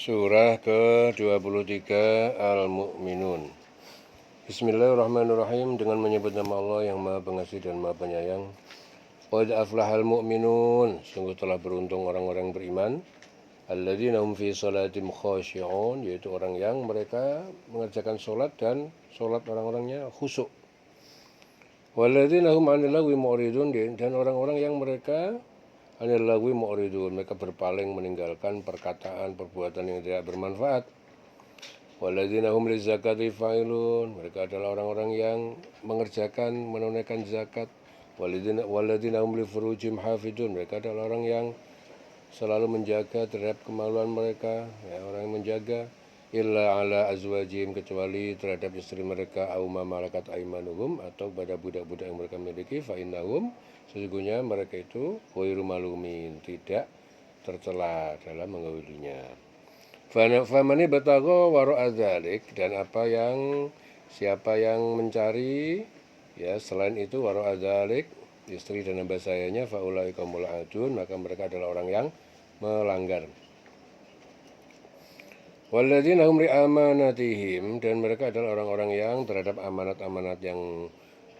Surah ke-23 Al-Mu'minun. Bismillahirrahmanirrahim. Dengan menyebut nama Allah yang Maha Pengasih dan Maha Penyayang. Qad aflahal mu'minun. Sungguh telah beruntung orang-orang beriman. Alladzina hum fi salatim khashi'un, yaitu orang yang mereka mengerjakan sholat dan sholat orang-orangnya khusyuk. Walladzina hum 'anil lagwi mu'ridun, dan orang-orang yang mereka anil lagwi mu'ridun, mereka berpaling meninggalkan perkataan perbuatan yang tidak bermanfaat. Walladzina hum lizakati fa'ilun, mereka adalah orang-orang yang menunaikan zakat. Walladzina hum li furujihim hafidun, mereka adalah orang yang selalu menjaga terhadap kemaluan mereka, ya, orang yang menjaga. Illa ala azwajihim, kecuali terhadap istri mereka, au ma malakat aimanuhum, atau pada budak-budak yang mereka miliki. Fa innahum, sesungguhnya mereka itu ghairu malumin, tidak tercela dalam mengawilinya. Famani batagha wara'a dzalik, dan siapa yang mencari, ya, selain itu wara'a dzalik, istri dan hamba sayanya, faulaika mul'adun, maka mereka adalah orang yang melanggar. Walladzina hum li'amanatihim, dan mereka adalah orang-orang yang terhadap amanat-amanat yang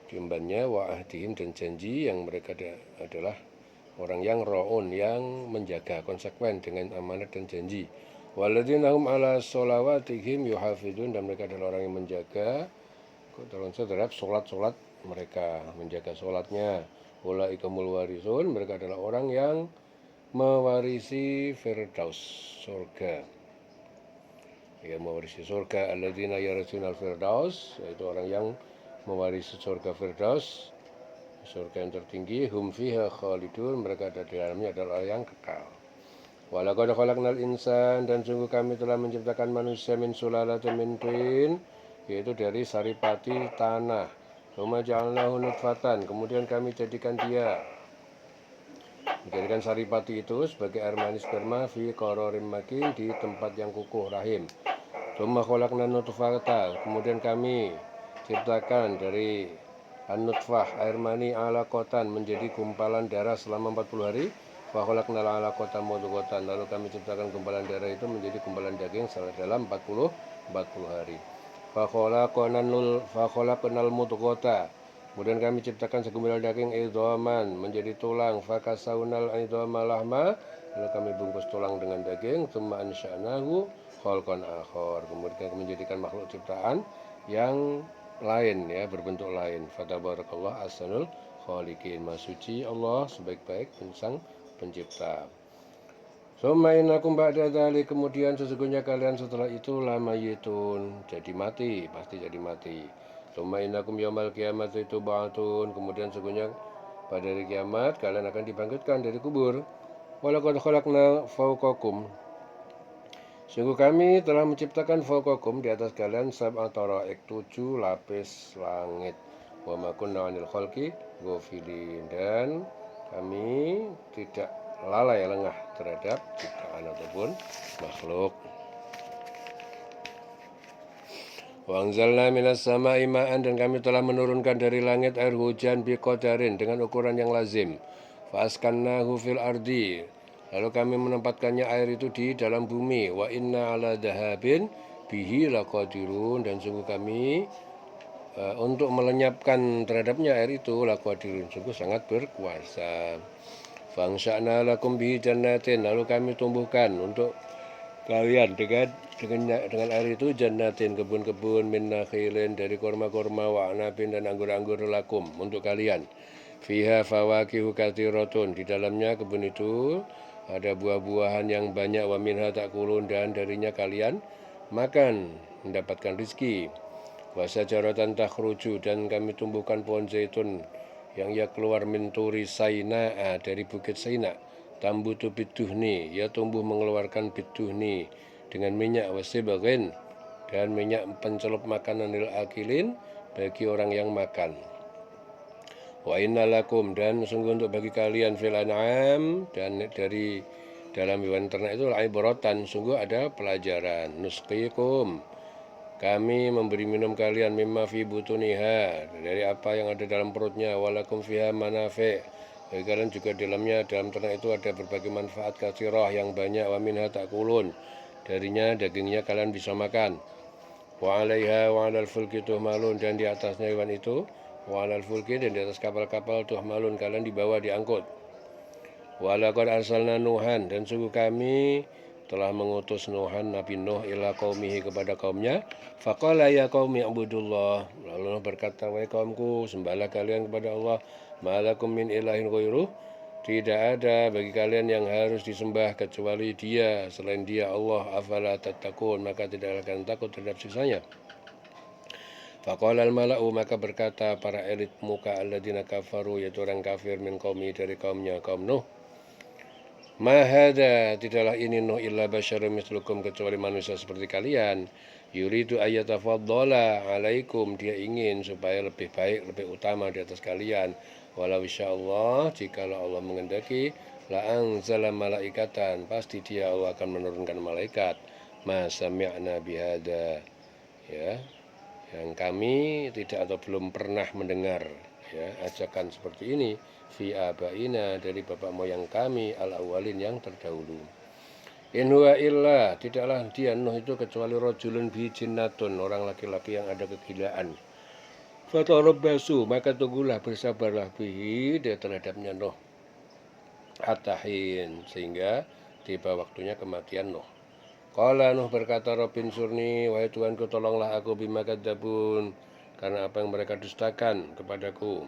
diembannya, wa ahdihim, dan janji yang mereka adalah orang yang ra'un, yang menjaga, konsekuen dengan amanat dan janji. Walladzina hum ala sholawatihim yuhafidun, dan mereka adalah orang yang menjaga terhadap sholat mereka, menjaga sholatnya. Ulaikumul warisun, mereka adalah orang yang mewarisi firdaus, surga. Ya, mewarisi surga. Alladzina yarasunal firdaus, yaitu orang yang mewarisi surga firdaus, surga yang tertinggi. Hum fiha khalidun, mereka ada di dalamnya adalah orang yang kekal. Walaqad khalaqnal insan, dan sungguh kami telah menciptakan manusia min sulalatin min tin, yaitu dari saripati tanah. Tsumma ja'alnahu nutfatan, kemudian kami menjadikan saripati itu sebagai air manis sperma fi qararin makin, di tempat yang kukuh rahim. Tsumma khalaqna nutfata, kemudian kami ciptakan dari an-nutfah, air mani, alaqatan, menjadi gumpalan darah selama 40 hari. Fa khalaqnal alaqata mudghatan, lalu kami ciptakan gumpalan darah itu menjadi gumpalan daging dalam 40 hari. Fa khalaqnal mudghata, kemudian kami ciptakan segumpal daging idhaman, menjadi tulang. Fa kasawnal idhama lahma, lalu kami bungkus tulang dengan daging. Tsumma ansha'nahu khalqan akhar, kemudian kami menjadikan makhluk ciptaan yang lain, ya, berbentuk lain. Fatabarakallah ahsanul khaliqin, Maha suci Allah sebaik-baik sang pencipta. Summa innakum ba'da dzalik, kemudian sesungguhnya kalian setelah itu lamayitun, jadi mati, pasti jadi mati. Summa innakum yaumal qiyamati tub'atun, kemudian sesungguhnya pada hari kiamat kalian akan dibangkitkan dari kubur. Walaqad khalaqna fawqakum, sungguh kami telah menciptakan fawqakum, di atas kalian, sab'a taraik, 7 lapis langit. Wa ma kunna 'anil khalqi ghafilin, dan kami tidak lalai lengah terhadap ciptaan ataupun makhluk. Wa anzalna minas sama'i ma'an, dan kami telah menurunkan dari langit air hujan biqadarin, dengan ukuran yang lazim. Fa askannahu fil ardi, lalu kami menempatkannya air itu di dalam bumi. Wa inna ala dhahabin bihi laqadirun, dan sungguh kami untuk melenyapkan terhadapnya air itu laqadirun, sungguh sangat berkuasa. Fangsha'na lakum bihi jannatin, lalu kami tumbuhkan untuk kalian dengan air itu jannatin, kebun-kebun, min nakhilin, dari korma-korma, wa anabin, dan anggur-anggur, lakum, untuk kalian. Fiha fawakihu katsiratun, di dalamnya kebun itu ada buah-buahan yang banyak. Wa minha ta'kulun, dan darinya kalian makan, mendapatkan rezeki. Wa syajaratan takhruju, dan kami tumbuhkan pohon zaitun yang ia keluar min turi Saina, dari bukit Saina. Tambutu biduhni, ia tumbuh mengeluarkan biduhni, dengan minyak. Wasibaghin, dan minyak pencelup makanan, lil akilin, bagi orang yang makan. Wa inna lakum, dan sungguh untuk bagi kalian, fil an'am, dan dari dalam hewan ternak itu, ibratan, sungguh ada pelajaran. Nusqikum, kami memberi minum kalian, mimma fi butuniha, dari apa yang ada dalam perutnya. Walakum fiha manafi', bagi kalian juga dalam ternak itu ada berbagai manfaat katsirah yang banyak. Wa minha ta'kulun, darinya dagingnya kalian bisa makan. Wa 'alaiha wa 'alal fulki tuhmalun, dan di atasnya hewan itu, wa 'alal fulki, dan di atas kapal-kapal tuhmalun, kalian dibawa diangkut. Wa laqad arsalna Nuhan, dan sungguh kami telah mengutus Nuhan, Nabi Nuh, ila qaumihi, kepada kaumnya. Faqala ya qaumi ibudullah, lalu berkata, wahai kaumku, sembahlah kalian kepada Allah. Malakum min ilahin ghairuh, tidak ada bagi kalian yang harus disembah kecuali Dia, selain Dia Allah. Afala tattaqun, maka tidaklah kalian takut terhadap siksanya. Faqala al-mala'u, maka berkata para elit muka alladzina kafaru, yaitu orang kafir, min qaumi, dari kaumnya, kaum Nuh. Ma hadza, tidaklah ini Nuh illa basyarun mislukum, kecuali manusia seperti kalian. Yuridu ayyatafaddala alaikum, dia ingin supaya lebih baik, lebih utama di atas kalian. Walau insyaallah, jikalau Allah mengendaki, la anzala malaikatan, pasti dia Allah akan menurunkan malaikat. Ma sami'na bihada, ya, yang kami tidak atau belum pernah mendengar, ya, ajakan seperti ini fi abaina, dari bapak moyang kami, al-awwalin, yang terdahulu. In huwa illa, tidaklah dia Nuh itu kecuali rajulun bi jinnatun, orang laki-laki yang ada kegilaan. Fatarabbasu, maka tunggulah, bersabarlah bihi, dia terhadapnya Nuh, atahin, sehingga tiba waktunya kematian Nuh. Qala Nuh berkata, Rabbin surni, wahai Tuhanku, tolonglah aku, bima kadzabun, karena apa yang mereka dustakan kepadaku.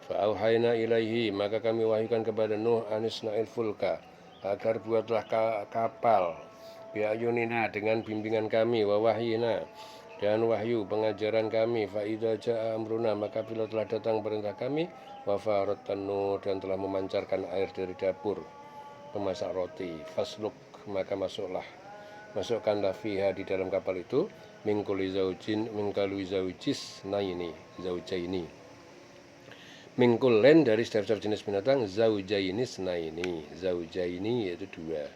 Fa'auhayna ilaihi, maka kami wahyukan kepada Nuh, anisna'il fulka, agar buatlah kapal, bi'ayunina, dengan bimbingan kami, wa wahyina, dan wahyu pengajaran kami. Fa'idha ja'a amruna, maka bila telah datang perintah kami, wa faratan Nuh, dan telah memancarkan air dari dapur pemasak roti. Fasluk, maka masukkanlah fiha, di dalam kapal itu, mingkuli zaujis naini, zaujaini, mingkulen, dari setiap jenis binatang, zaujaini senaini, zaujaini yaitu dua,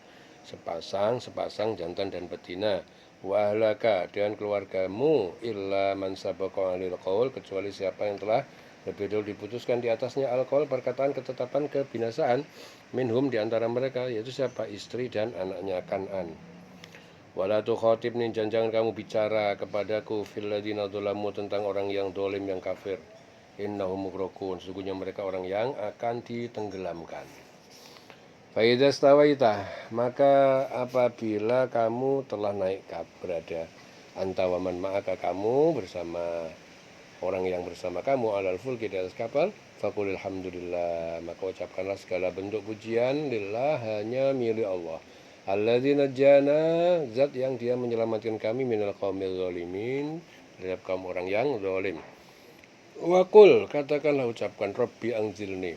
sepasang jantan dan betina. Wa ahlaka, dengan keluargamu, illa man sabaqa alil qaul, kecuali siapa yang telah lebih dulu diputuskan di atasnya al-qaul, perkataan ketetapan kebinasaan, minhum, di antara mereka, yaitu siapa, istri dan anaknya Kan'an. Wala tukhatibni, jangan kamu bicara kepadaku, fil ladina dzalamu, tentang orang yang dolim, yang kafir. Innahum mughraqun, sesungguhnya mereka orang yang akan ditenggelamkan. Fa idza stawaita, maka apabila kamu telah naik berada, anta wa man ma'aka, kamu bersama orang yang bersama kamu, alal fulki, di atas kapal, faqul alhamdulillah, maka ucapkanlah segala bentuk pujian lillah, hanya milik Allah. Alladzi najjana, zat yang dia menyelamatkan kami, minal qaumil zalimin, dari kaum orang yang zalim. Wakul, katakanlah, ucapkan, Rabbi anzilni,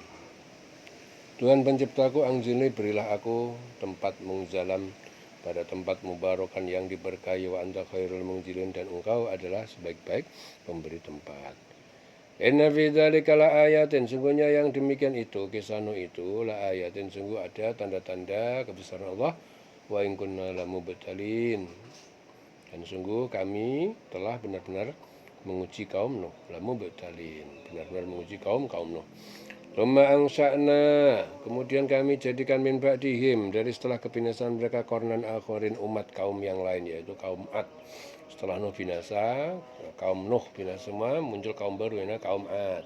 Tuhan penciptaku, anzilni, berilah aku tempat mungzalam, pada tempat mubarakan yang diberkahi, wa anta khairul munzilin, dan engkau adalah sebaik-baik pemberi tempat. Inna fi dzalika la ayatin, sungguhnya yang demikian itu, kisah Nuh itu, la ayatin, sungguh ada tanda-tanda kebesaran Allah. Wa in kunna lamubtalin, dan sungguh kami telah benar-benar menguji kaum Nuh, lamubtalin, benar-benar menguji kaum Nuh. Tsumma ansha'na, kemudian kami jadikan min ba'dihim, dari setelah kebinasaan mereka, qarnan akharin, umat kaum yang lain, yaitu kaum Ad. Setelah Nuh binasa, kaum Nuh binasa semua, muncul kaum baru, yaitu kaum Ad.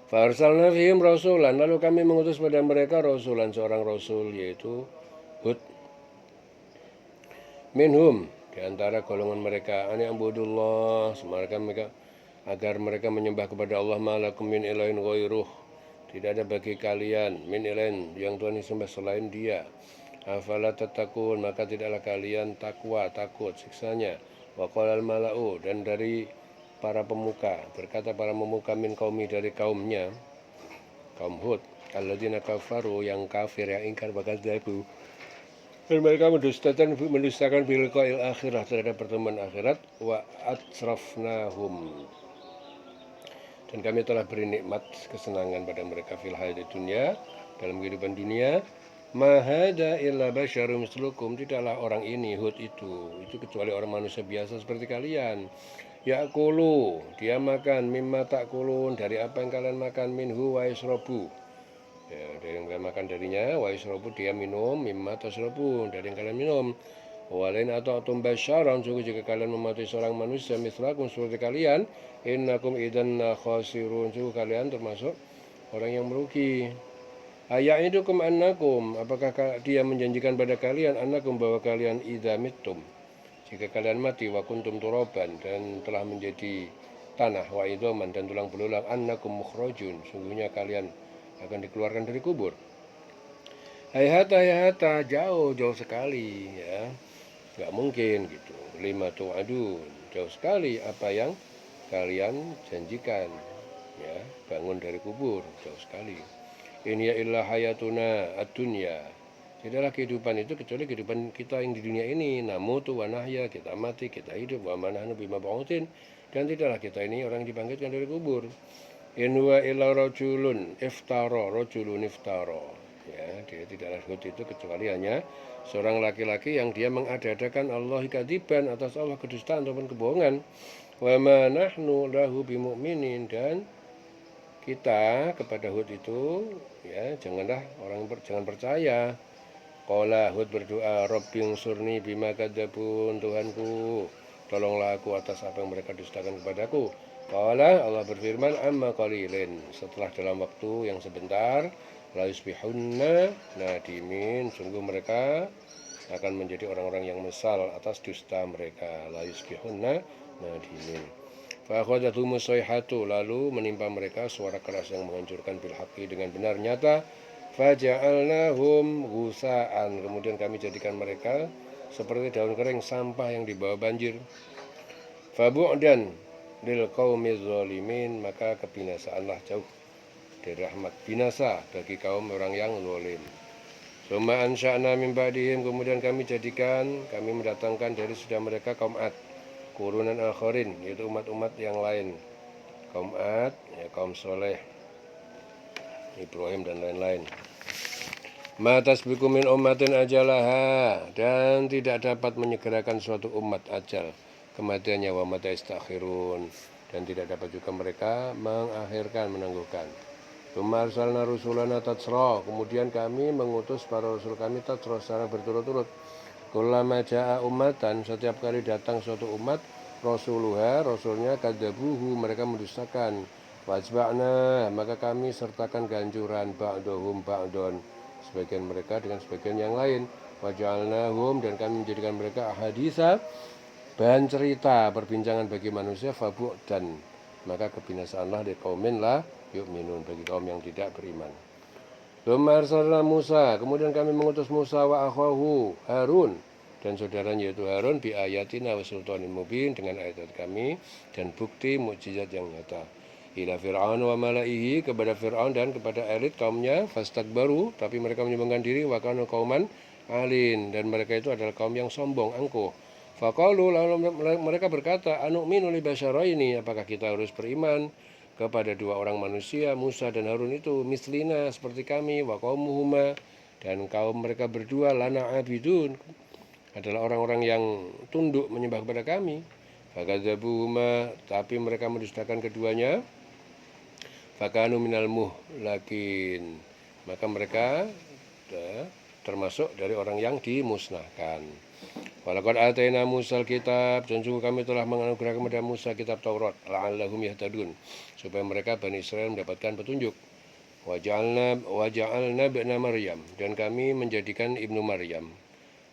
Fa arsalna fihim rasulan, lalu kami mengutus pada mereka rasulan, seorang rasul, yaitu Hud. Minhum, di antara golongan mereka, ani ambudullah, mereka agar mereka menyembah kepada Allah, malakum min ilahin ghairuh, tidak ada bagi kalian min ilahin, yang Tuhan disembah selain Dia. Afala tattaqun, maka tidaklah kalian takwa, takut siksanya. Wa qala al-mala'u, dan dari para pemuka, berkata para pemuka, min qaumi, dari kaumnya, kaum Hud, alladzina kafaru, yang kafir, yang ingkar bakadzabu, dan mereka mendustakan bil liqa'il akhirah, terhadap pertemuan akhirat. Wa atrafnahum, dan kami telah beri nikmat, kesenangan pada mereka, fil hayati dunya, dalam kehidupan dunia. Ma hadza illa basyarun mislukum, tidaklah orang ini, Hud itu kecuali orang manusia biasa seperti kalian. Ya'kulu, dia makan, mimma ta'kulun, dari apa yang kalian makan, minhu wa yasrabu, Ya, dari yang kalian makan darinya, wa yasrabu dia minum, mimma tasrabu dari yang kalian minum. Walain atau basyaran, sungguh jika kalian mematuhi seorang manusia mislakum seperti kalian, innakum idan khasirun, sungguh kalian termasuk orang yang merugi. Aya'idukum annakum, apakah dia menjanjikan pada kalian annakum bahwa kalian idza mittum, jika kalian mati wa kuntum turaban dan telah menjadi tanah wa idhaman dan tulang belulang, annakum mukhrajun, sungguhnya kalian akan dikeluarkan dari kubur. Hayata jauh sekali ya, nggak mungkin gitu. Lima tu'adun, jauh sekali apa yang kalian janjikan ya, bangun dari kubur, jauh sekali. In ya illa hayatuna ad-dunya, tidaklah kehidupan itu kecuali kehidupan kita yang di dunia ini. Namutu wa nahya, kita mati, kita hidup, wa ma nahnu bimab'utsin, dan tidaklah kita ini orang yang dibangkitkan dari kubur. In huwa illa rajulun iftara, ya, dia tidaklah Hud itu kecuali hanya seorang laki-laki yang dia mengada-adakan Allah kadiban, atas Allah kedustaan ataupun kebohongan. Wa ma nahnu lahu bimu'minin, dan kita kepada Hud itu ya jangan percaya. Qala Hud berdoa, Rabbi surni bima kadzabun, Tuhanku tolonglah aku atas apa yang mereka dustakan kepadaku. Qala Allah berfirman, amma qalilin, setelah dalam waktu yang sebentar, la yusbihunna nadimin, sungguh mereka akan menjadi orang-orang yang menyesal atas dusta mereka. La yusbihunna nadimin. Fa akhadhatuhum sayhatu, lalu menimpa mereka suara keras yang menghancurkan bil haqqi, dengan benar nyata. Faja'alnahum ghusa'an, kemudian kami jadikan mereka seperti daun kering, sampah yang dibawa banjir. Fabu'dan lil qaumiz zalimin, maka kebinasaanlah jauh dari rahmat, binasa bagi kaum orang yang zalim. Summa ansha'na min ba'dihim, kemudian kami mendatangkan dari sudah mereka kaum Ad, kurunan akharin, yaitu umat-umat yang lain. Kaum Ad, ya kaum Soleh, Ibrahim dan lain-lain. Ma tasbiqu min ummatin ajalaha, dan tidak dapat menyegerakan suatu umat ajal kematiannya, wa mata istakhirun, dan tidak dapat juga mereka menangguhkan. Tsumma arsalna rusulana tatsra, kemudian kami mengutus para rasul kami tatsra, secara berturut-turut. Kullama jaa ummatan, setiap kali datang suatu umat, rasulnya kadzabuhu, mereka mendustakan. Wajba'na, maka kami sertakan ganjuran, ba'dahum ba'don, sebagian mereka dengan sebagian yang lain. Waja'alnahum, dan kami menjadikan mereka ahaditsa, bahan cerita, perbincangan bagi manusia. Fabu'dan, maka kebinasaanlah di qaumin la yu'minun, bagi kaum yang tidak beriman. Tsumma arsalna Musa, kemudian kami mengutus Musa wa akhahu Harun, dan saudaranya yaitu Harun, bi ayatina wa sultanin mubin, dengan ayat kami dan bukti mukjizat yang nyata. Ila Fir'aun wa malaihi, kepada Fir'aun dan kepada elit kaumnya. Fastakbaru, tapi mereka menyombongkan diri. Wa kanu qauman alin, dan mereka itu adalah kaum yang sombong, angkuh. Faqalu, lalu mereka berkata, anu'minu li basyaraini, apakah kita harus beriman kepada dua orang manusia, Musa dan Harun itu, mislina, seperti kami, wa qaumuhuma, dan kaum mereka berdua, lana abidun, adalah orang-orang yang tunduk menyembah kepada kami. Fakadzabuhuma, tapi mereka mendustakan keduanya. Fakanu minal muhlakin, maka mereka termasuk dari orang yang dimusnahkan. Walaqad ataina Musal kitab, dan sungguh kami telah menganugerahkan kepada Musa kitab Taurat, la'allahum yahtadun, supaya mereka Bani Israel mendapatkan petunjuk. Waja'alna ibna Maryam, dan kami menjadikan ibnu Maryam,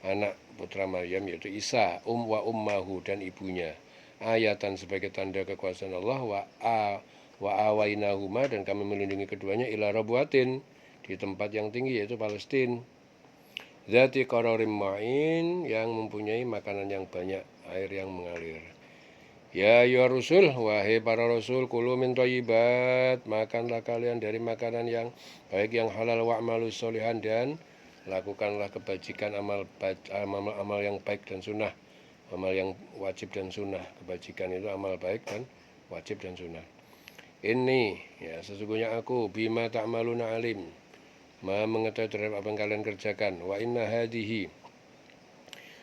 anak putra Maryam, yaitu Isa, wa ummahu, dan ibunya, ayatan, sebagai tanda kekuasaan Allah. Wa awainahuma, dan kami melindungi keduanya, ila rabwatin, di tempat yang tinggi, yaitu Palestina. Zati qararim ma'in, yang mempunyai makanan yang banyak, air yang mengalir. Ya ayyuhar rusul, wahai para rasul, kulu min thayyibat, makanlah kalian dari makanan yang baik, yang halal, wa'malu sholihan, dan lakukanlah kebajikan, amal yang baik dan sunnah, amal yang wajib dan sunnah. Kebajikan itu amal baik dan wajib dan sunnah. Ini, ya sesungguhnya aku, bima ta'maluna alim, Maha mengetahui terhadap apa yang kalian kerjakan. Wa inna hadihi,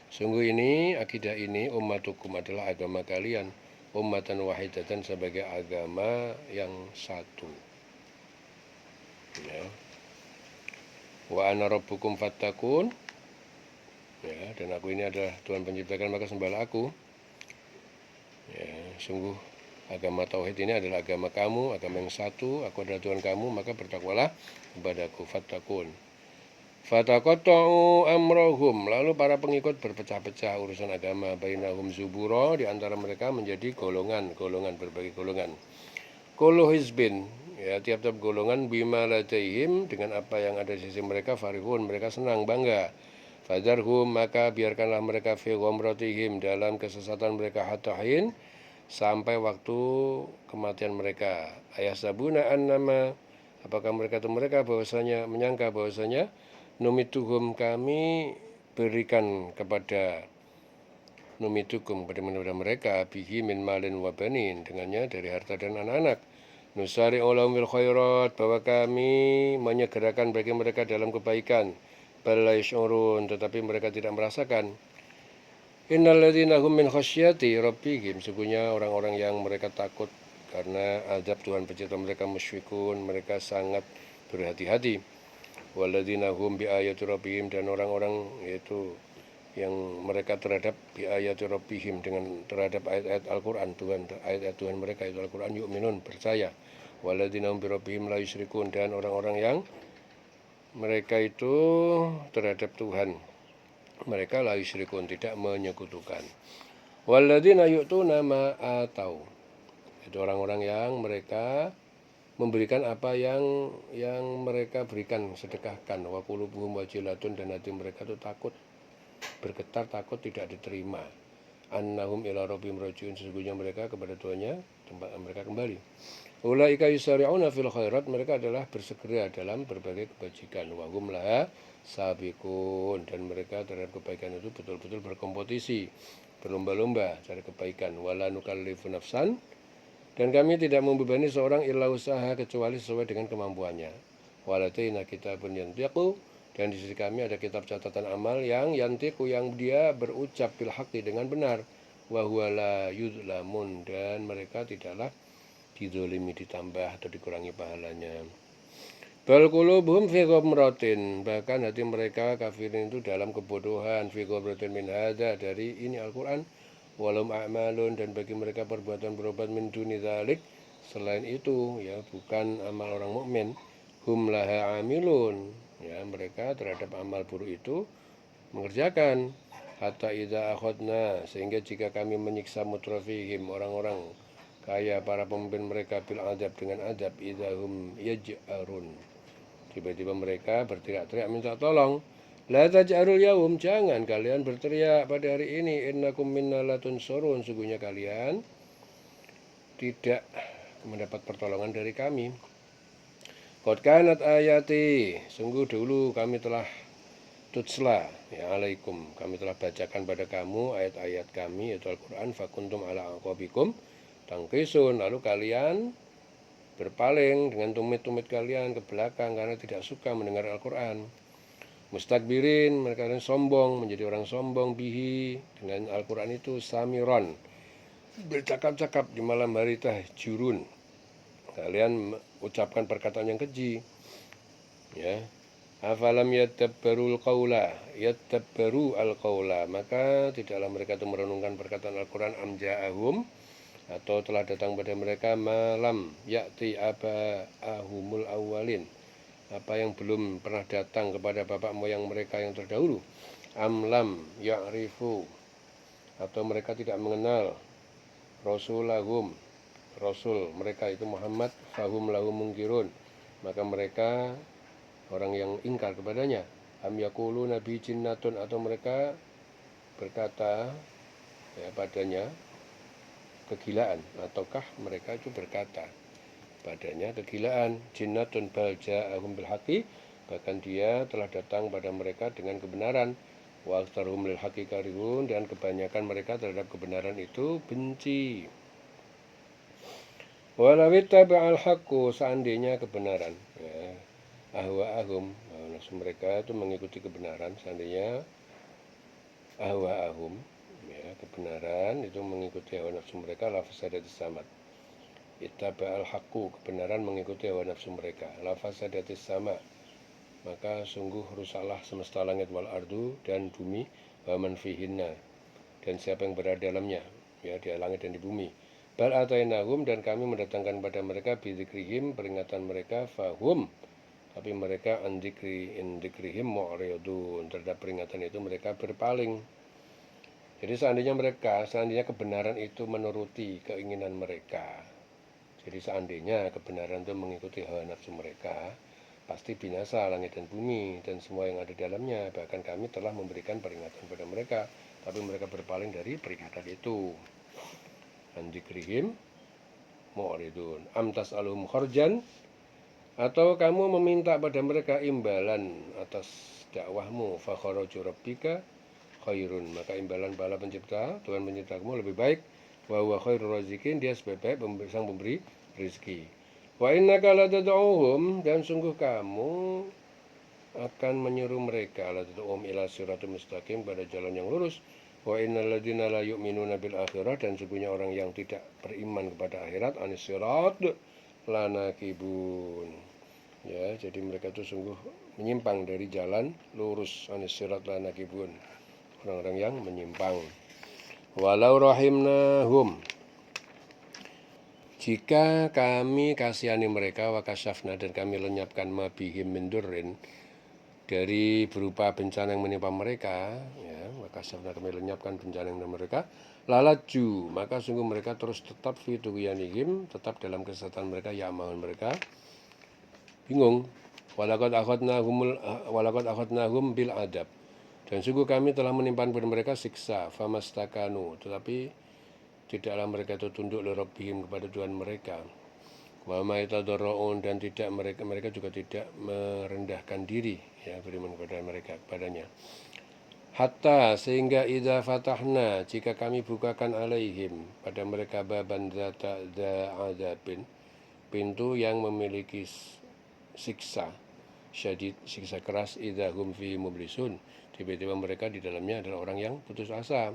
sungguh ini, akidah ini, ummatukum, adalah agama kalian, ummatan wahidatan, sebagai agama yang satu. Ya. Wa ana rabbukum fattaqun. Ya, dan aku ini adalah Tuhan pencipta kalian, maka sembahlah aku. Ya, sungguh agama tauhid ini adalah agama kamu, agama yang satu, aku adalah Tuhan kamu, maka bertakwalah kepadaku, fattaqun. Fataqatta'u amrahum, lalu para pengikut berpecah-pecah urusan agama, bainahum zubura, di antara mereka menjadi golongan-golongan, berbagai golongan. Kullu hizbin, ya tiap-tiap golongan, bima ladaihim, dengan apa yang ada di sisi mereka, farihun, mereka senang, bangga. Fadarhum, maka biarkanlah mereka fi ghamratihim, dalam kesesatan mereka, hatahin, sampai waktu kematian mereka. Ayasabuna annama, apakah mereka bahwasanya menyangka bahwasanya numituhum, kami berikan kepada mereka bihi min malin wa banin, dengannya dari harta dan anak-anak. Nusari ulum bil khairat, bahwa kami menyegerakan bagi mereka dalam kebaikan. Bal la yash'urun, tetapi mereka tidak merasakan. Innalladzina hum min khasyati rabbihim, sesungguhnya orang-orang yang mereka takut karena azab Tuhan pencipta mereka, musyfikun, mereka sangat berhati-hati. Walladzina hum bi ayati rabbihim, dan orang-orang yaitu yang mereka terhadap bi ayati rabbihim, dengan terhadap ayat-ayat Al-Qur'an Tuhan, ayat-ayat Tuhan mereka itu Al-Qur'an, yu'minun, percaya. Walladzina hum bi rabbihim la yusyrikun, dan orang-orang yang mereka itu terhadap Tuhan mereka la yusyrikun, tidak menyekutukan. Walladzina yu'tuna ma atau, itu orang-orang yang mereka memberikan apa yang mereka berikan, sedekahkan. Wa qulubuhum wajilatun, dan hati mereka itu takut, bergetar, takut tidak diterima. Annahum ila rabbihim rajiun, sesungguhnya mereka kepada Tuhannya tempat mereka kembali. Ulaika yusari'una fil khairat, mereka adalah bersegera dalam berbagai kebajikan. Wa hum laha sabiqun, dan mereka terhadap kebaikan itu betul-betul berkompetisi, berlomba-lomba cari kebaikan. Wala nukallifu nafsan, dan kami tidak membebani seorang illa usaha, kecuali sesuai dengan kemampuannya. Waladaina kitabun yantiqu, dan di sisi kami ada kitab catatan amal yang yantiqu, yang dia berucap bil haqqi, dengan benar. Wa huwa la yudlamun, dan mereka tidaklah dizolimi, ditambah atau dikurangi pahalanya. Bal qulubuhum fi ghamratin, bahkan hati mereka kafirin itu dalam kebodohan, fi ghamratin min hadza, dari ini Al-Qur'an. Walum a'malun, dan bagi mereka perbuatan berobat min duni dzalik, selain itu, ya bukan amal orang mukmin. Hum laha amilun, ya mereka terhadap amal buruk itu mengerjakan. Hatta idza akhadna, sehingga jika kami menyiksa mutrafihim, orang-orang kaya, para pemimpin mereka, bil adab, dengan adab, idza hum yaj'arun, tiba-tiba mereka berteriak-teriak minta tolong. La taj'arul yaum, jangan kalian berteriak pada hari ini. Innakum minna latunsurun, sungguhnya kalian tidak mendapat pertolongan dari kami. Qad kanat ayati, sungguh dulu kami telah tutsla, ya alaikum, kami telah bacakan pada kamu ayat-ayat kami, yaitu Al-Quran. Fakuntum ala aqabikum tangkisun, lalu kalian berpaling dengan tumit-tumit kalian ke belakang karena tidak suka mendengar Al-Quran. Mustakbirin, mereka sombong, menjadi orang sombong, bihi, dengan Al-Quran itu, samiron, bercakap-cakap di malam hari, tahjurun, kalian ucapkan perkataan yang keji. Ya, afalam yadabbarul qawla, yadabbaru al-qawla, maka tidaklah mereka itu merenungkan perkataan Al-Quran. Amja'ahum, atau telah datang pada mereka, malam ya'ti aba'ahumul awwalin, apa yang belum pernah datang kepada bapak moyang mereka yang terdahulu. Amlam ya'rifu, atau mereka tidak mengenal rasulahum, rasul mereka itu Muhammad. Fahum lahum mungkirun, maka mereka orang yang ingkar kepadanya. Am yaqulu nabi jinnatun, atau mereka berkata, ya, padanya kegilaan, ataukah mereka itu berkata padanya kegilaan. Jinnatun bal ja'ahum bil haqqi, bahkan dia telah datang pada mereka dengan kebenaran. Wa aktsaruhum lil haqqi karihun, dan kebanyakan mereka terhadap kebenaran itu benci. Walau ittaba'al haqqu, seandainya kebenaran, ya, ahwa'ahum, nafsu mereka itu mengikuti kebenaran, seandainya ahwa'ahum, ya, kebenaran itu mengikuti hawa nafsu mereka, la fasadatis samad. Ittaba'al haqqu, kebenaran mengikuti hawa nafsu mereka, la fasadatis sama, maka sungguh rusaklah semesta langit wal ardu dan bumi, wa man fihinna, dan siapa yang berada dalamnya, ya, di langit dan di bumi. Bal atainahum, dan kami mendatangkan pada mereka bidzikrihim, peringatan mereka, fahum, tapi mereka an dzikrihim mu'ridun, terhadap peringatan itu mereka berpaling. Jadi seandainya kebenaran itu menuruti keinginan mereka, jadi seandainya kebenaran itu mengikuti hawa nafsu mereka, pasti binasa langit dan bumi dan semua yang ada di dalamnya. Bahkan kami telah memberikan peringatan kepada mereka, tapi mereka berpaling dari peringatan itu. An dzikrihim mu'ridun. Am tas'aluhum kharjan, atau kamu meminta pada mereka imbalan atas dakwahmu, fa kharaju rabbika khairun, maka imbalan pahala pencipta, Tuhan penciptamu lebih baik. Wa huwa khairur razikin, dia sebaik-baik sang pemberi rezeki. Wa innaka latad'uhum, dan sungguh kamu akan menyuruh mereka, latad'uhum ila siratal mustaqim, pada jalan yang lurus. Wa innal ladzina la yu'minuna bil akhirah, dan sungguhnya orang yang tidak beriman kepada akhirat, anis sirat lanakibun. Ya, jadi mereka itu sungguh menyimpang dari jalan lurus, anis sirat lanakibun, orang-orang yang menyimpang. Walau rahimnahum, jika kami kasihani mereka, wakasyafna, dan kami lenyapkan mabihim mindurin, dari berupa bencana yang menimpa mereka, ya, wakasyafna, kami lenyapkan bencana yang menimpa mereka, lalaju, maka sungguh mereka terus tetap fituyanihim, tetap dalam kesesatan mereka, ya mohon mereka bingung. Walaqad akhadnahum bil adab, dan sungguh kami telah menimpan pada mereka siksa, famastakanu, tetapi tidaklah mereka itu tunduk lirabbihim, kepada Tuhan mereka. Wa ma yatadarraun, dan tidak mereka juga tidak merendahkan diri, ya, beriman kepada mereka kepadanya. Hatta, sehingga idza fatahna, jika kami bukakan alaihim, pada mereka, baban dzata adzabin, pintu yang memiliki siksa syadid, siksa keras, idza hum fi mublisun, tiba-tiba mereka di dalamnya adalah orang yang putus asa.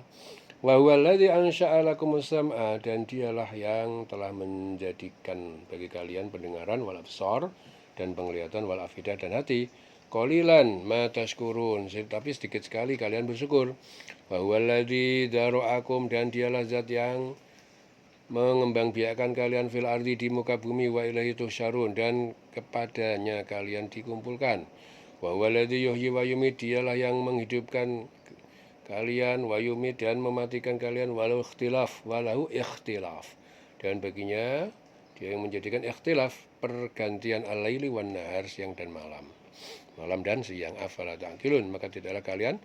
Wa huwallazi ansha'a lakumus sam'a, dan dialah yang telah menjadikan bagi kalian pendengaran, wal absar, dan penglihatan, wal afidah, dan hati. Qalilan ma tashkurun, tapi sedikit sekali kalian bersyukur. Wa huwallazi dzara'akum, dan dialah zat yang mengembangbiakkan kalian fil ardi, di muka bumi, wa ilaihi tuhsyarun, dan kepadanya kalian dikumpulkan. Wa huwallazi yuhyi wa yumiit, dialah yang menghidupkan kalian, wa yumiit, dan mematikan kalian, walau ikhtilaf, walahu ikhtilaf, dan baginya dia yang menjadikan ikhtilaf, pergantian al-laili wan nahar, siang dan malam, malam dan siang. Afala ta'qilun, maka tidaklah kalian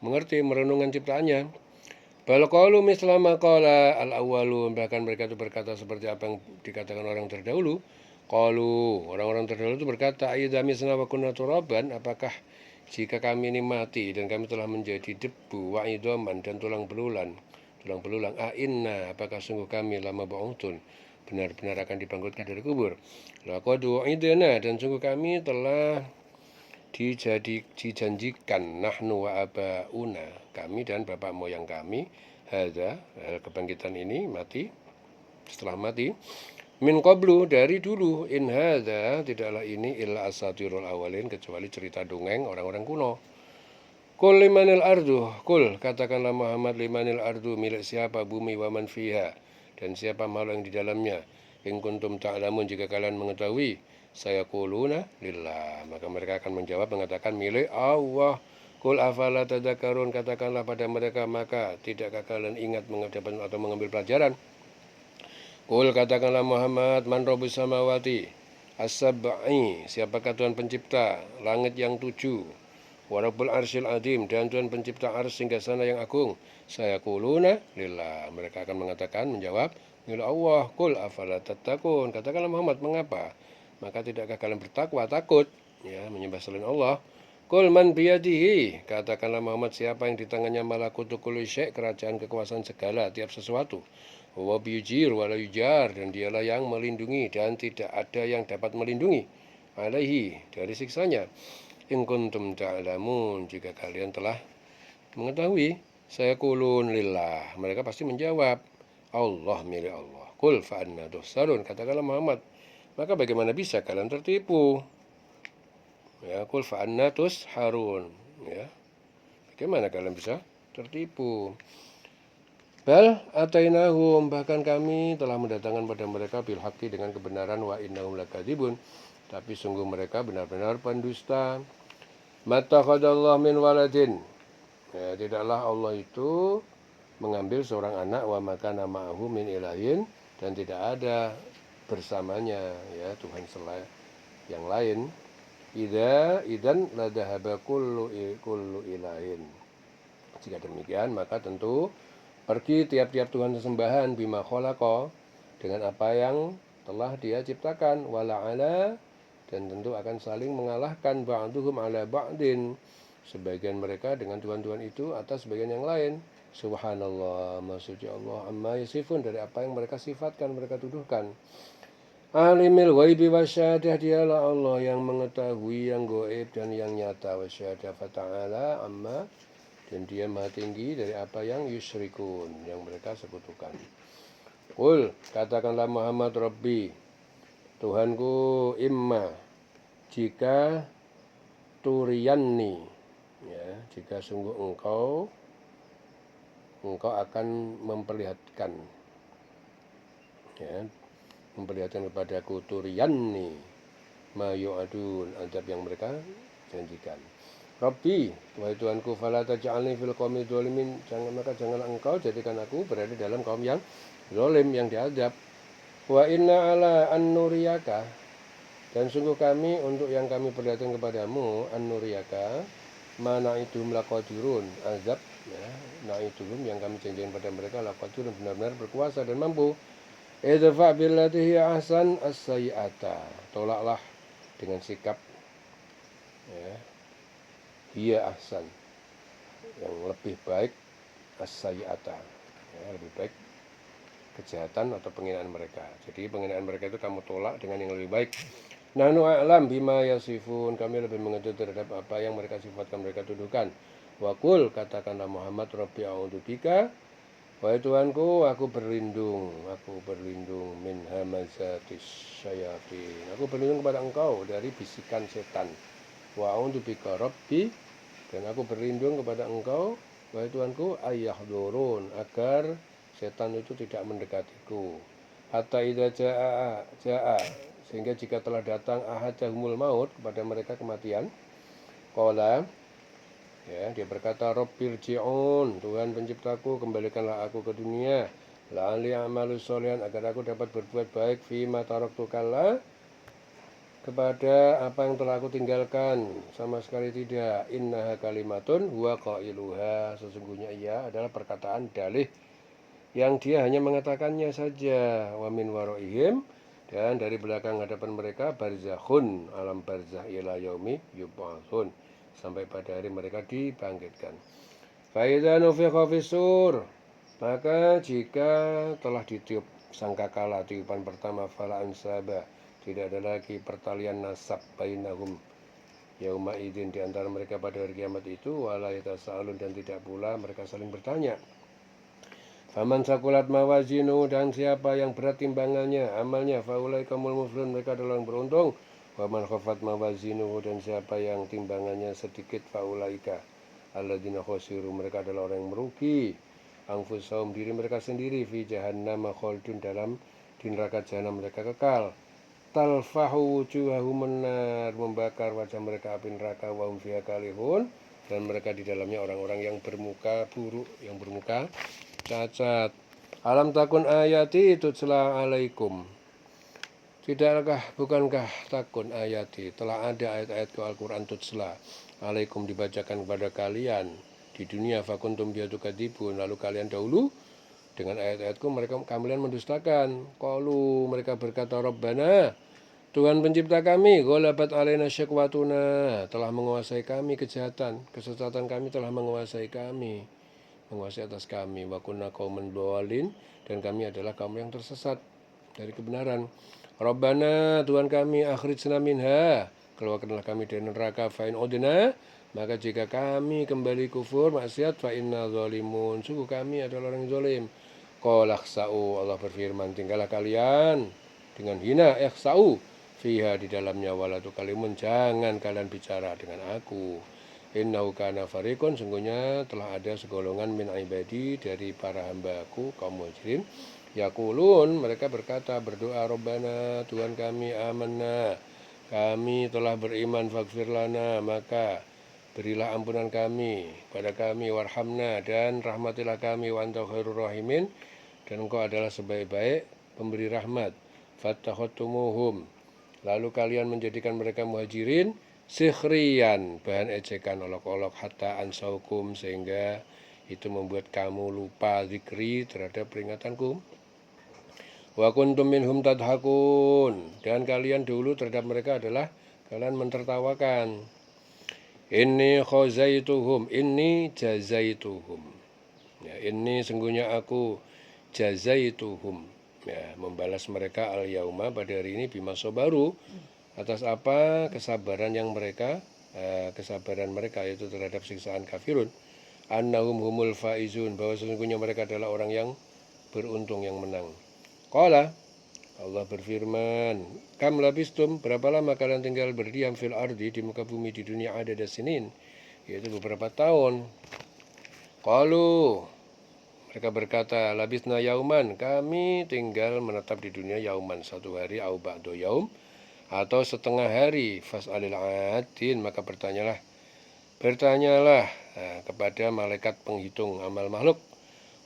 mengerti merenungkan ciptaannya. Bal qalu misla ma qala al-awwalun, bahkan mereka itu berkata seperti apa yang dikatakan orang terdahulu. Qalu, orang-orang terdahulu itu berkata, aidza misna wa kunna turaban, apakah jika kami ini mati dan kami telah menjadi debu, wa idhaman, dan tulang belulang, inna, apakah sungguh kami lama ba'udun, benar-benar akan dibangkitkan dari kubur. Laqad wa'idna, dan sungguh kami telah dijanjikan, nahnu wa abauna, kami dan bapak moyang kami, hadza, kebangkitan ini, mati, setelah mati, min qablu, dari dulu, in hadza, tidaklah ini illa asatirul awalin, kecuali cerita dongeng orang-orang kuno. Qul limanil ardu, qul, katakanlah Muhammad, limanil ardu, milik siapa bumi, wa man fiha, dan siapa makhluk yang di dalamnya. In kuntum ta'lamun, jika kalian mengetahui, saya quluna lillah, maka mereka akan menjawab mengatakan milik Allah. Qul afala tadzakarun, katakanlah pada mereka, maka tidakkah kalian ingat menghadapi atau mengambil pelajaran. Qul, katakanlah Muhammad, man rabbus samawati as-sab'i, siapakah Tuhan pencipta langit yang 7, wa rabbul arsyil azim, dan Tuhan pencipta arsy singgasana yang agung. Saya quluna lillah, mereka akan mengatakan, menjawab milik Allah. Qul afala tattaqun, katakanlah Muhammad, mengapa maka tidakkah kalian bertakwa, takut, ya, menyembah selain Allah. Qul man biyadihi, katakanlah Muhammad, siapa yang di tangannya malakutu kulli syai', kerajaan kekuasaan segala tiap sesuatu. Wa biyujir wa la yujar, dan dialah yang melindungi dan tidak ada yang dapat melindungi, alaihi, dari siksanya. In kuntum ta'lamun, jika kalian telah mengetahui. Saya qulun lillah, mereka pasti menjawab Allah, milik Allah. Qul fa anna tuhsarun, katakanlah Muhammad, maka bagaimana bisa kalian tertipu? Ya, qul fa anna tusharun. Ya. Bagaimana kalian bisa tertipu? Bal atainahum, bahkan kami telah mendatangkan pada mereka bil haqqi dengan kebenaran, wa innahum lakadzibun, tapi sungguh mereka benar-benar pendusta. Mattakhadallahu min waladin. Ya, tidaklah Allah itu mengambil seorang anak, wa maka nama'ahu min ilahin, dan tidak ada bersamanya ya Tuhan selain yang lain. Idan ladahaba kullu ilahin. Jika demikian maka tentu pergi tiap-tiap Tuhan sesembahan bima khalaqa, dengan apa yang telah dia ciptakan, wala'ala, dan tentu akan saling mengalahkan ba'duhum ala ba'din, sebagian mereka dengan Tuhan-Tuhan itu atas sebagian yang lain. Subhanallah, maksudnya Allah amma yasifun, dari apa yang mereka sifatkan, mereka tuduhkan. Alimil ghaibi wasyahadah, dialah Allah yang mengetahui yang gaib dan yang nyata, wasyahadah fata'ala amma, dan dia maha tinggi dari apa yang yusyrikun, yang mereka sekutukan. Qul, katakanlah Muhammad, Rabbi, Tuhanku, imma, jika turiyanni, ya, jika sungguh engkau akan memperlihatkan, ya, memperlihatkan kepadaku, turiyanni ma yu'adun, azab yang mereka janjikan. Rabbi, wahai Tuhanku, fala taj'alni fil qaumil dzalimin, janganlah engkau jadikan aku berada dalam kaum yang zalim, yang diazab. Wa inna ala an-nuriyaka, dan sungguh kami untuk yang kami perlihatkan kepadamu, an-nuriyaka, mana itu laqadirun, azab, ya, naituhum, yang kami janjikan pada mereka, laqadirun, benar-benar berkuasa dan mampu. Idfa billati hiya ahsan as-sayyi'ata, tolaklah dengan sikap, ya, hiya ahsan, yang lebih baik, as-sayyi'ata, ya, lebih baik kejahatan atau penghinaan mereka. Jadi penghinaan mereka itu kamu tolak dengan yang lebih baik. Nahnu a'lam bima yasifun, kami lebih mengetahui terhadap apa yang mereka sifatkan, mereka tuduhkan. Wa qul, katakanlah Muhammad, Rabbi a'udzubika, wahai Tuhanku, aku berlindung min hamazatis syayatin, aku berlindung kepada engkau dari bisikan setan. Wa a'udzubika Rabbi, dan aku berlindung kepada engkau, wahai Tuhanku, ayyahdurun, agar setan itu tidak mendekatiku. Hatta idza jaa, sehingga jika telah datang ahadahumul maut, kepada mereka kematian, qala, ya, dia berkata, Rabbirji'un, Tuhan penciptaku, kembalikanlah aku ke dunia, la'ali a'malu sholihan, agar aku dapat berbuat baik, fima taraktu kalla, kepada apa yang telah aku tinggalkan, sama sekali tidak. Innaha kalimatun huwa qailuha, sesungguhnya ia adalah perkataan dalih yang dia hanya mengatakannya saja. Wa min waraihim, dan dari belakang hadapan mereka, barzakhun, alam barzah, ila yaumi yub'atsun, sampai pada hari mereka dibangkitkan. Fa idza nufikha fis-sur, maka jika telah ditiup sangkakala, tiupan pertama, fala ansaba, tidak ada lagi pertalian nasab, bainahum yauma idzin, di antara mereka pada hari kiamat itu, wala yatasaalun, dan tidak pula mereka saling bertanya. Faman sakulat mawazinu, dan siapa yang berat timbangannya, amalnya, faulaikumul muflihun, mereka adalah yang beruntung. Waman khafat mawazinu, dan siapa yang timbangannya sedikit, faulaika alladzina khosiru, mereka adalah orang yang merugi. Anfusahum, diri mereka sendiri, fi jahannam khaldun, dalam di neraka jahanam mereka kekal. Talfahu wujuhahum nar, membakar wajah mereka api neraka, wa hum fiha kalihun, dan mereka di dalamnya orang-orang yang bermuka buruk, yang bermuka cacat. Alam takun ayati tutla alaikum, bukankah takun ayati, telah ada ayat-ayatku Al-Quran tutla alaikum, dibacakan kepada kalian di dunia, fakuntum biadukadibun, lalu kalian dahulu dengan ayat-ayatku kalian mendustakan. Qalu, mereka berkata, Rabbana, Tuhan pencipta kami, ghalabat alaina syakwatuna, telah menguasai kami kejahatan, kesesatan kami telah menguasai atas kami, wa kunna qauman dhalin, dan kami adalah kaum yang tersesat dari kebenaran. Rabbana, Tuhan kami, akhrijna minha, keluarkanlah kami dari neraka, fa in udna, maka jika kami kembali kufur maksiat, fa inna zalimun, sungguh kami adalah orang zalim. Qala khsa'u, Allah berfirman, tinggallah kalian dengan hina, ikhsa'u fiha di dalamnya wala tukalimun, jangan kalian bicara dengan aku. Innahu kana fariqun, sungguhnya telah ada segolongan min ibadi dari para hambaku kaum muhajirin. Yaqulun, mereka berkata, berdoa, Rabbana, Tuhan kami, amanna, kami telah beriman, faghfir lana, maka berilah ampunan kami pada kami, warhamna, dan rahmatilah kami, wa anta khairur rahimin, dan engkau adalah sebaik-baik pemberi rahmat. Fattakhadtumuhum, lalu kalian menjadikan mereka muhajirin sikhriyan, bahan ejekan, olok-olok, hatta ansaukum, sehingga itu membuat kamu lupa zikri, terhadap peringatanku. Wa kuntum minhum tadhakun, dan kalian dulu terhadap mereka adalah kalian mentertawakan. Inni khazaituhum, inni jazaituhum. Ya, ini sungguhnya aku jazaituhum, ya, membalas mereka al yauma, pada hari ini, bima sabaru, atas apa kesabaran yang mereka kesabaran mereka yaitu terhadap siksaan kafirun, annahum humul faizun, bahwa sesungguhnya mereka adalah orang yang beruntung, yang menang. Qala, Allah berfirman, kam labistum, berapa lama kalian tinggal berdiam fil ardi, di muka bumi, di dunia, ada sinin, yaitu beberapa tahun. Qalu, mereka berkata, labisna yauman, kami tinggal menetap di dunia yauman, satu hari, au ba'du yaum, atau setengah hari. Fas'alil adin, maka bertanyalah kepada malaikat penghitung amal makhluk.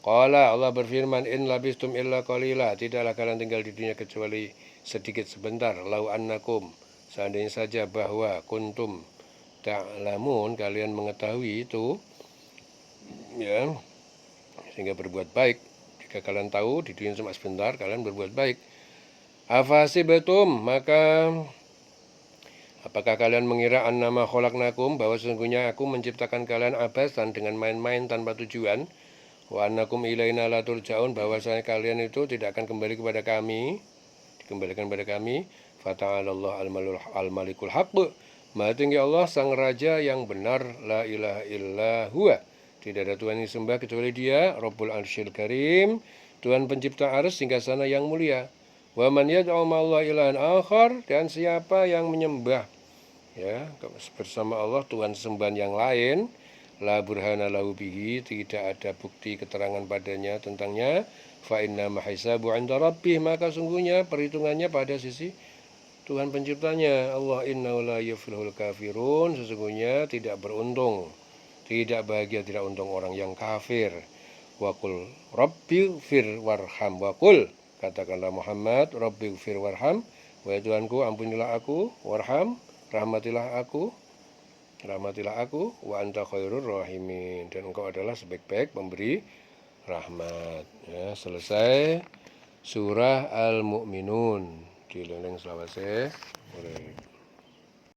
Qala, Allah berfirman, in labistum illa qalila, tidaklah kalian tinggal di dunia kecuali sedikit sebentar. Lau annakum, seandainya saja bahwa kuntum ta'lamun, kalian mengetahui itu, ya, sehingga berbuat baik. Jika kalian tahu di dunia cuma sebentar, kalian berbuat baik. Afasibatum, maka apakah kalian mengira annama khalaqnakum, bahwa sesungguhnya aku menciptakan kalian abasan, dengan main-main tanpa tujuan. Wa annakum ilaina la turja'un, bahwasanya kalian itu tidak akan kembali kepada kami, dikembalikan kepada kami. Fata'alallah al-malikul haqq, maha tinggi Allah sang raja yang benar, la ilaha illa huwa, tidak ada Tuhan yang disembah kecuali Dia, Rabbul Arsyil Karim, Tuhan pencipta arsy singgasana yang mulia. Wa man yad'u ma'allahi ilahan akhar, dan siapa yang menyembah, ya, bersama Allah Tuhan sembahan yang lain, la burhana lahu bihi, tidak ada bukti keterangan padanya tentangnya, fa inna mahisabu 'inda rabbih, maka sungguhnya perhitungannya pada sisi Tuhan penciptanya. Allah, innahu la yuflihul kafirun, sesungguhnya tidak beruntung, tidak bahagia, tidak untung orang yang kafir. Waqul rabbighfir warham, waqul, katakanlah Muhammad, rabbighfir warham, wahai Tuhanku, ampunilah aku, warham, rahmatilah aku, wa anta khairur rahimin, dan engkau adalah sebaik-baik pemberi rahmat. Ya, selesai surah Al-Mu'minun. Dileleng selawase.